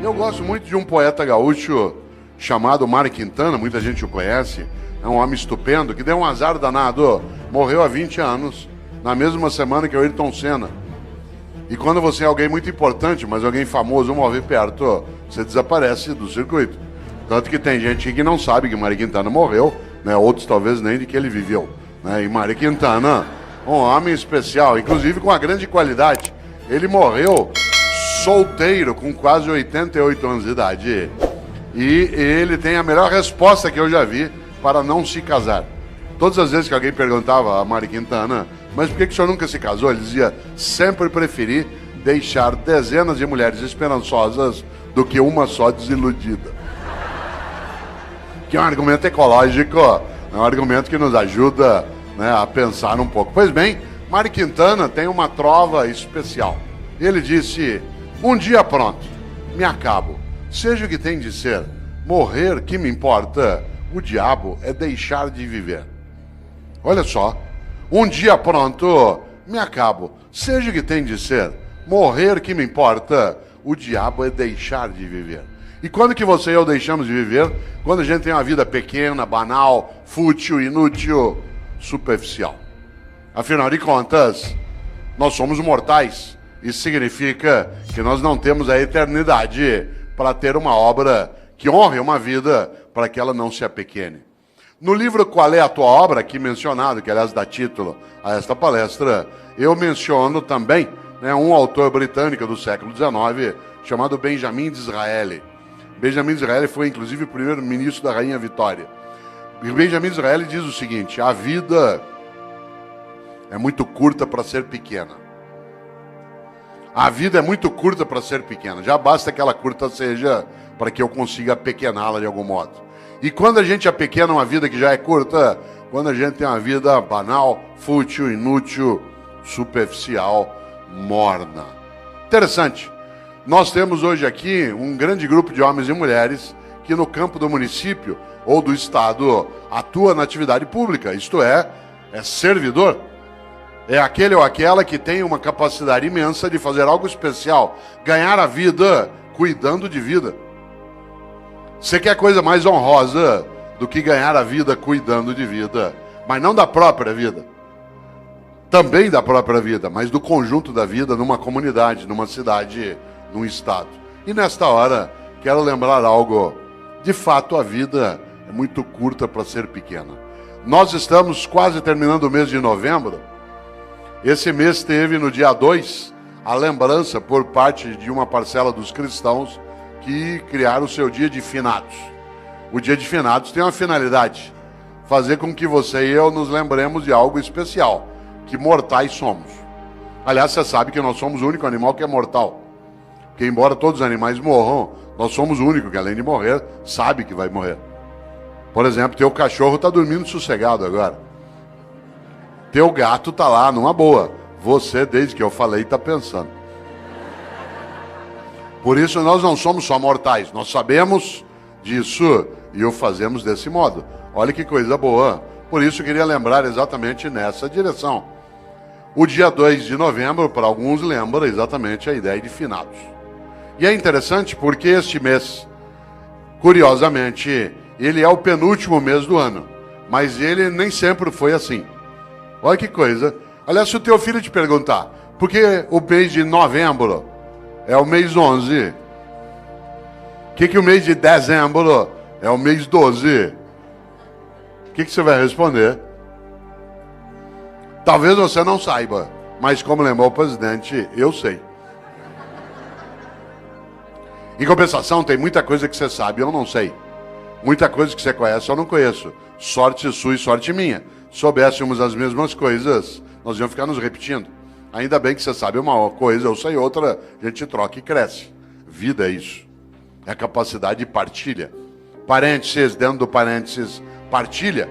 Eu gosto muito de um poeta gaúcho chamado Mário Quintana, muita gente o conhece. É um homem estupendo que deu um azar danado. Morreu há 20 anos, na mesma semana que o Ayrton Senna. E quando você é alguém muito importante, mas alguém famoso morre perto, você desaparece do circuito. Tanto que tem gente que não sabe que Mário Quintana morreu, né? Outros talvez nem de que ele viveu, né? E Mário Quintana, um homem especial, inclusive com uma grande qualidade. Ele morreu solteiro, com quase 88 anos de idade. E ele tem a melhor resposta que eu já vi para não se casar. Todas as vezes que alguém perguntava a Mário Quintana, mas por que o senhor nunca se casou? Ele dizia, sempre preferi deixar dezenas de mulheres esperançosas do que uma só desiludida. Que é um argumento ecológico, é um argumento que nos ajuda, né, a pensar um pouco. Pois bem, Mário Quintana tem uma trova especial. Ele disse, um dia pronto, me acabo, seja o que tem de ser, morrer que me importa, o diabo é deixar de viver. Olha só, um dia pronto, me acabo, seja o que tem de ser, morrer que me importa, o diabo é deixar de viver. E quando que você e eu deixamos de viver? Quando a gente tem uma vida pequena, banal, fútil, inútil, superficial. Afinal de contas, nós somos mortais. Isso significa que nós não temos a eternidade para ter uma obra que honre uma vida para que ela não se apequene. No livro Qual é a Tua Obra, aqui mencionado, que aliás dá título a esta palestra, eu menciono também, né, um autor britânico do século XIX chamado Benjamin Disraeli. Benjamin Disraeli foi inclusive o primeiro-ministro da Rainha Vitória. E Benjamin Disraeli diz o seguinte, a vida é muito curta para ser pequena. A vida é muito curta para ser pequena. Já basta que ela curta seja para que eu consiga apequená-la de algum modo. E quando a gente apequena uma vida que já é curta, quando a gente tem uma vida banal, fútil, inútil, superficial, morna. Interessante. Nós temos hoje aqui um grande grupo de homens e mulheres que no campo do município ou do estado atua na atividade pública, isto é servidor. É aquele ou aquela que tem uma capacidade imensa de fazer algo especial, ganhar a vida cuidando de vida. Você quer coisa mais honrosa do que ganhar a vida cuidando de vida, mas não da própria vida. Também da própria vida, mas do conjunto da vida numa comunidade, numa cidade, num estado. E nesta hora, quero lembrar algo. De fato, a vida é muito curta para ser pequena. Nós estamos quase terminando o mês de novembro. Esse mês teve, no dia 2, a lembrança por parte de uma parcela dos cristãos que criaram o seu dia de finados. O dia de finados tem uma finalidade, fazer com que você e eu nos lembremos de algo especial, que mortais somos. Aliás, você sabe que nós somos o único animal que é mortal. Porque embora todos os animais morram, nós somos o único que, além de morrer, sabe que vai morrer. Por exemplo, teu cachorro está dormindo sossegado agora. Teu gato está lá numa boa. Você, desde que eu falei, está pensando. Por isso nós não somos só mortais. Nós sabemos disso e o fazemos desse modo. Olha que coisa boa. Por isso eu queria lembrar exatamente nessa direção. O dia 2 de novembro, para alguns, lembra exatamente a ideia de finados. E é interessante porque este mês, curiosamente, ele é o penúltimo mês do ano. Mas ele nem sempre foi assim. Olha que coisa. Aliás, se o teu filho te perguntar, por que o mês de novembro é o mês 11? Por que o mês de dezembro é o mês 12? O que você vai responder? Talvez você não saiba, mas como lembrou o presidente, eu sei. Em compensação, tem muita coisa que você sabe e eu não sei. Muita coisa que você conhece eu não conheço. Sorte sua e sorte minha. Soubéssemos as mesmas coisas, nós íamos ficar nos repetindo. Ainda bem que você sabe uma coisa, eu sei outra, a gente troca e cresce. Vida é isso. É a capacidade de partilha. Parênteses, dentro do parênteses, partilha.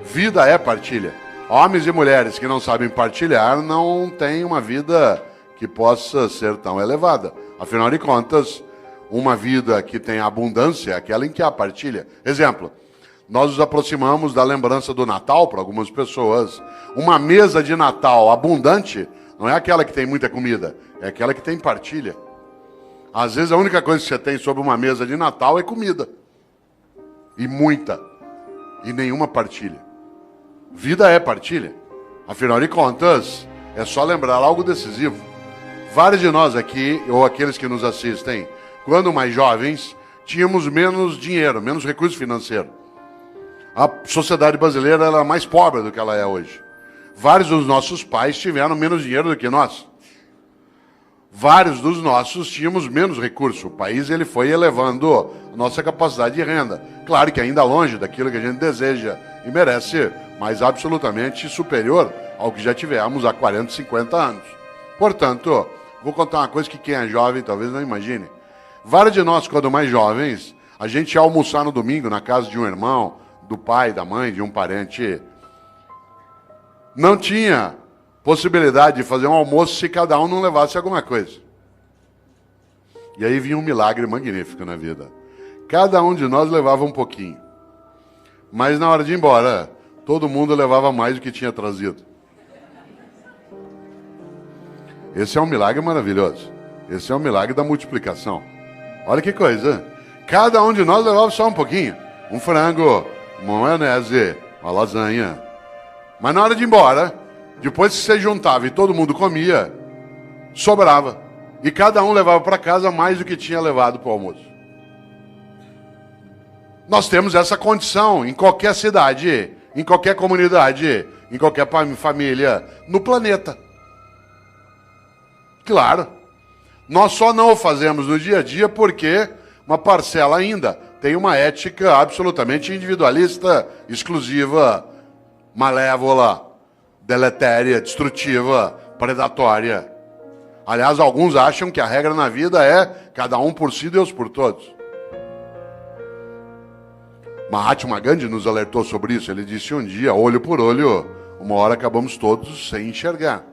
Vida é partilha. Homens e mulheres que não sabem partilhar não têm uma vida que possa ser tão elevada. Afinal de contas, uma vida que tem abundância é aquela em que há partilha. Exemplo, nós nos aproximamos da lembrança do Natal para algumas pessoas. Uma mesa de Natal abundante não é aquela que tem muita comida, é aquela que tem partilha. Às vezes a única coisa que você tem sobre uma mesa de Natal é comida. E muita. E nenhuma partilha. Vida é partilha. Afinal de contas, é só lembrar algo decisivo. Vários de nós aqui, ou aqueles que nos assistem, quando mais jovens, tínhamos menos dinheiro, menos recurso financeiro. A sociedade brasileira era mais pobre do que ela é hoje. Vários dos nossos pais tiveram menos dinheiro do que nós. Vários dos nossos tínhamos menos recurso. O país ele foi elevando a nossa capacidade de renda. Claro que ainda longe daquilo que a gente deseja e merece, mas absolutamente superior ao que já tivemos há 40, 50 anos. Portanto, vou contar uma coisa que quem é jovem talvez não imagine. Vários de nós, quando mais jovens, a gente ia almoçar no domingo na casa de um irmão, do pai, da mãe, de um parente. Não tinha possibilidade de fazer um almoço se cada um não levasse alguma coisa. E aí vinha um milagre magnífico na vida. Cada um de nós levava um pouquinho. Mas na hora de ir embora, todo mundo levava mais do que tinha trazido. Esse é um milagre maravilhoso. Esse é um milagre da multiplicação. Olha que coisa. Cada um de nós levava só um pouquinho. Um frango, uma maionese, uma lasanha. Mas na hora de ir embora, depois que você juntava e todo mundo comia, sobrava. E cada um levava para casa mais do que tinha levado para o almoço. Nós temos essa condição em qualquer cidade, em qualquer comunidade, em qualquer família, no planeta. Claro. Nós só não o fazemos no dia a dia porque uma parcela ainda tem uma ética absolutamente individualista, exclusiva, malévola, deletéria, destrutiva, predatória. Aliás, alguns acham que a regra na vida é cada um por si, Deus por todos. Mahatma Gandhi nos alertou sobre isso. Ele disse um dia, olho por olho, uma hora acabamos todos sem enxergar.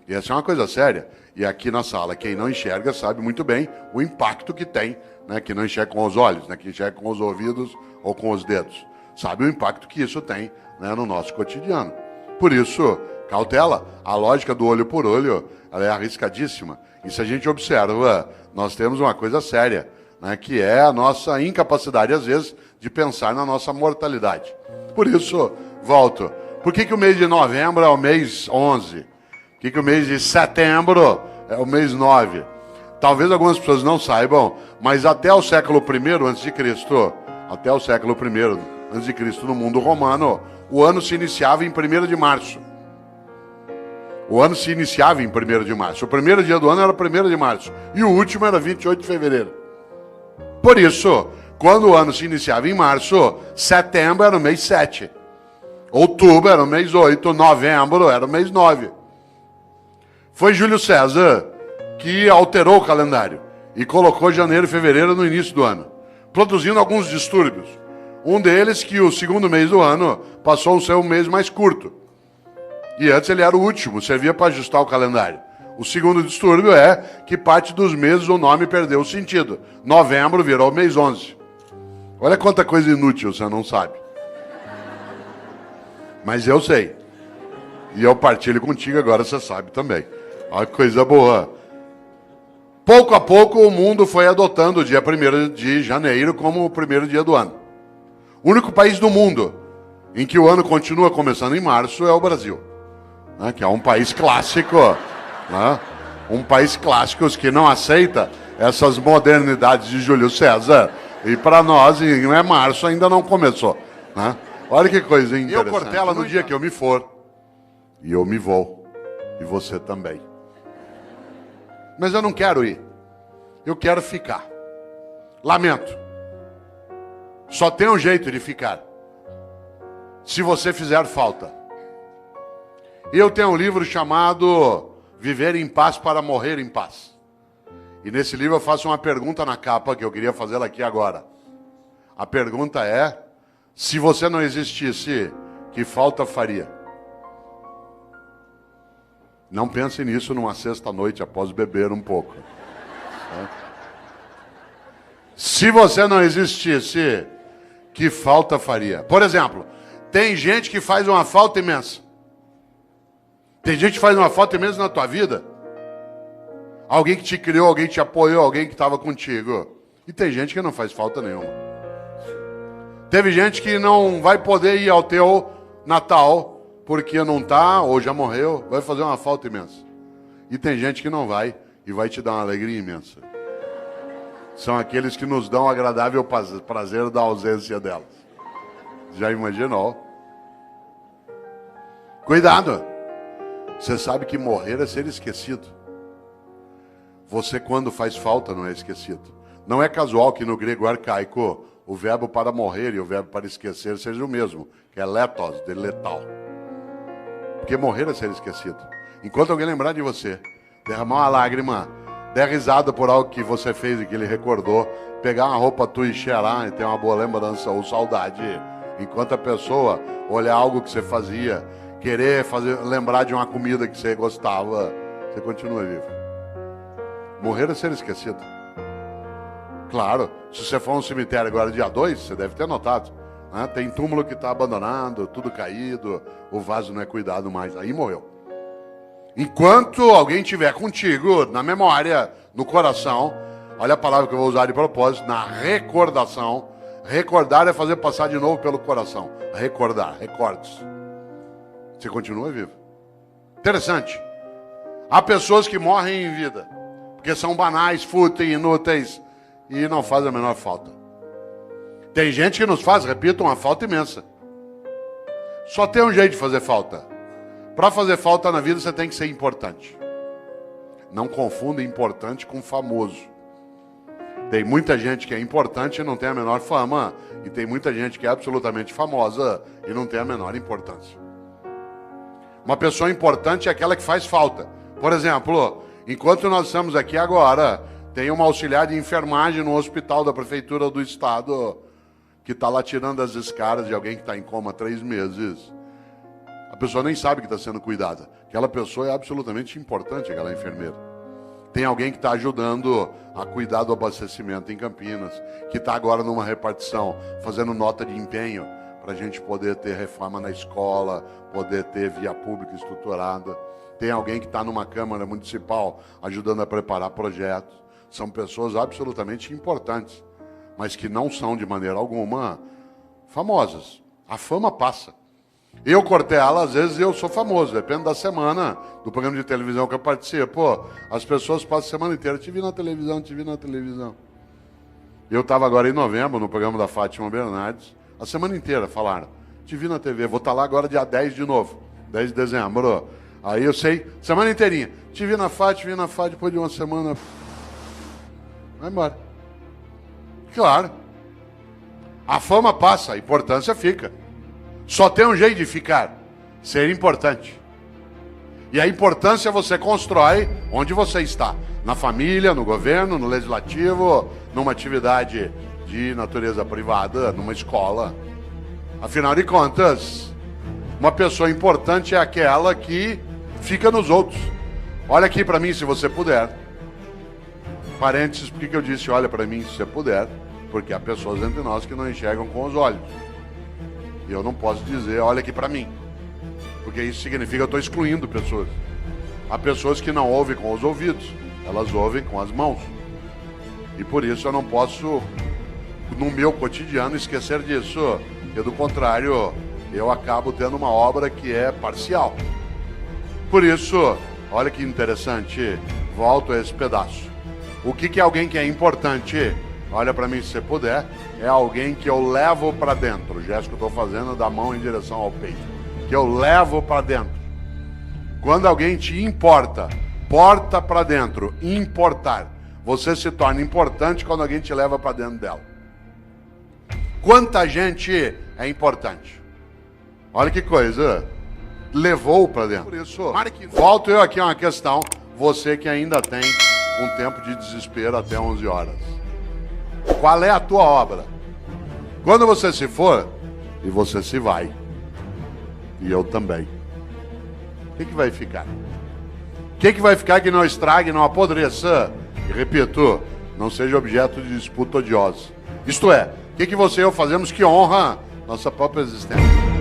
E essa é uma coisa séria. E aqui na sala, quem não enxerga sabe muito bem o impacto que tem, né? Que não enxerga com os olhos, né? Que enxerga com os ouvidos ou com os dedos. Sabe o impacto que isso tem, né, no nosso cotidiano. Por isso, cautela. A lógica do olho por olho, ela é arriscadíssima. E se a gente observa, nós temos uma coisa séria, né, que é a nossa incapacidade, às vezes, de pensar na nossa mortalidade. Por isso, volto. Por que o mês de novembro é o mês 11? Por que o mês de setembro é o mês 9? Talvez algumas pessoas não saibam, mas até o século I a.C., até o século I a.C., no mundo romano, o ano se iniciava em 1º de março. O ano se iniciava em 1º de março. O primeiro dia do ano era 1º de março. E o último era 28 de fevereiro. Por isso, quando o ano se iniciava em março, setembro era o mês 7. Outubro era o mês 8. Novembro era o mês 9. Foi Júlio César que alterou o calendário e colocou janeiro e fevereiro no início do ano, produzindo alguns distúrbios. Um deles que o segundo mês do ano passou a ser o mês mais curto. E antes ele era o último, servia para ajustar o calendário. O segundo distúrbio é que parte dos meses o nome perdeu o sentido. Novembro virou o mês 11. Olha quanta coisa inútil você não sabe. Mas eu sei. E eu partilho contigo, agora você sabe também. Olha que coisa boa. Pouco a pouco o mundo foi adotando o dia 1º de janeiro como o primeiro dia do ano. O único país do mundo em que o ano continua começando em março é o Brasil, né, que é um país clássico, né, um país clássico que não aceita essas modernidades de Júlio César. E para nós, não é março, ainda não começou. Né? Olha que coisa interessante. Eu, Cortella, no dia que eu me for, e eu me vou, e você também. Mas eu não quero ir. Eu quero ficar. Lamento. Só tem um jeito de ficar. Se você fizer falta. Eu tenho um livro chamado Viver em Paz para Morrer em Paz. E nesse livro eu faço uma pergunta na capa que eu queria fazer aqui agora. A pergunta é: se você não existisse, que falta faria? Não pense nisso numa sexta-noite após beber um pouco. Se você não existisse, que falta faria? Por exemplo, tem gente que faz uma falta imensa. Tem gente que faz uma falta imensa na tua vida. Alguém que te criou, alguém que te apoiou, alguém que estava contigo. E tem gente que não faz falta nenhuma. Teve gente que não vai poder ir ao teu Natal porque não tá ou já morreu, vai fazer uma falta imensa. E tem gente que não vai e vai te dar uma alegria imensa. São aqueles que nos dão o agradável prazer da ausência delas. Já imaginou? Cuidado! Você sabe que morrer é ser esquecido. Você, quando faz falta, não é esquecido. Não é casual que no grego arcaico o verbo para morrer e o verbo para esquecer seja o mesmo, que é letos, de letal. Porque morrer é ser esquecido. Enquanto alguém lembrar de você, derramar uma lágrima, der risada por algo que você fez e que ele recordou, pegar uma roupa tua e cheirar e ter uma boa lembrança ou saudade, enquanto a pessoa olhar algo que você fazia, querer lembrar de uma comida que você gostava, você continua vivo. Morrer é ser esquecido. Claro, se você for a um cemitério agora dia 2, você deve ter notado, né? Tem túmulo que está abandonado, tudo caído, o vaso não é cuidado mais, aí morreu. Enquanto alguém estiver contigo, na memória, no coração, olha a palavra que eu vou usar de propósito, na recordação. Recordar é fazer passar de novo pelo coração. Recordar, recordes. Você continua vivo. Interessante. Há pessoas que morrem em vida, porque são banais, fúteis, inúteis, e não fazem a menor falta. Tem gente que nos faz, repito, uma falta imensa. Só tem um jeito de fazer falta. Para fazer falta na vida, você tem que ser importante. Não confunda importante com famoso. Tem muita gente que é importante e não tem a menor fama, e tem muita gente que é absolutamente famosa e não tem a menor importância. Uma pessoa importante é aquela que faz falta. Por exemplo, enquanto nós estamos aqui agora, tem uma auxiliar de enfermagem no hospital da prefeitura do estado que está lá tirando as escaras de alguém que está em coma há 3 meses. A pessoa nem sabe que está sendo cuidada. Aquela pessoa é absolutamente importante, aquela enfermeira. Tem alguém que está ajudando a cuidar do abastecimento em Campinas, que está agora numa repartição, fazendo nota de empenho, para a gente poder ter reforma na escola, poder ter via pública estruturada. Tem alguém que está numa Câmara Municipal ajudando a preparar projetos. São pessoas absolutamente importantes, mas que não são de maneira alguma famosas. A fama passa. Eu, Cortella, às vezes eu sou famoso, depende da semana, do programa de televisão que eu participo. As pessoas passam a semana inteira, te vi na televisão, te vi na televisão. Eu estava agora em novembro, no programa da Fátima Bernardes, a semana inteira falaram, te vi na TV, vou estar lá agora dia 10 de novo, 10 de dezembro. Aí eu sei, semana inteirinha, te vi na Fátima, depois de uma semana, vai embora. Claro, a fama passa, a importância fica. Só tem um jeito de ficar, ser importante. E a importância você constrói onde você está. Na família, no governo, no legislativo, numa atividade de natureza privada, numa escola. Afinal de contas, uma pessoa importante é aquela que fica nos outros. Olha aqui para mim se você puder. Parênteses, por que eu disse olha para mim se você puder? Porque há pessoas entre nós que não enxergam com os olhos. E eu não posso dizer, olha aqui para mim. Porque isso significa que eu estou excluindo pessoas. Há pessoas que não ouvem com os ouvidos, elas ouvem com as mãos. E por isso eu não posso, no meu cotidiano, esquecer disso. E do contrário, eu acabo tendo uma obra que é parcial. Por isso, olha que interessante, volto a esse pedaço. O que é alguém que é importante? Olha para mim se você puder, é alguém que eu levo para dentro. O gesto que eu estou fazendo é da mão em direção ao peito. Que eu levo para dentro. Quando alguém te importa, porta para dentro, importar. Você se torna importante quando alguém te leva para dentro dela. Quanta gente é importante? Olha que coisa. Levou para dentro. Por isso, volto eu aqui a uma questão. Você que ainda tem um tempo de desespero até 11 horas. Qual é a tua obra? Quando você se for, e você se vai, e eu também, o que vai ficar? O que vai ficar que não estrague, não apodreça? E repito, não seja objeto de disputa odiosa. Isto é, o que você e eu fazemos que honra nossa própria existência?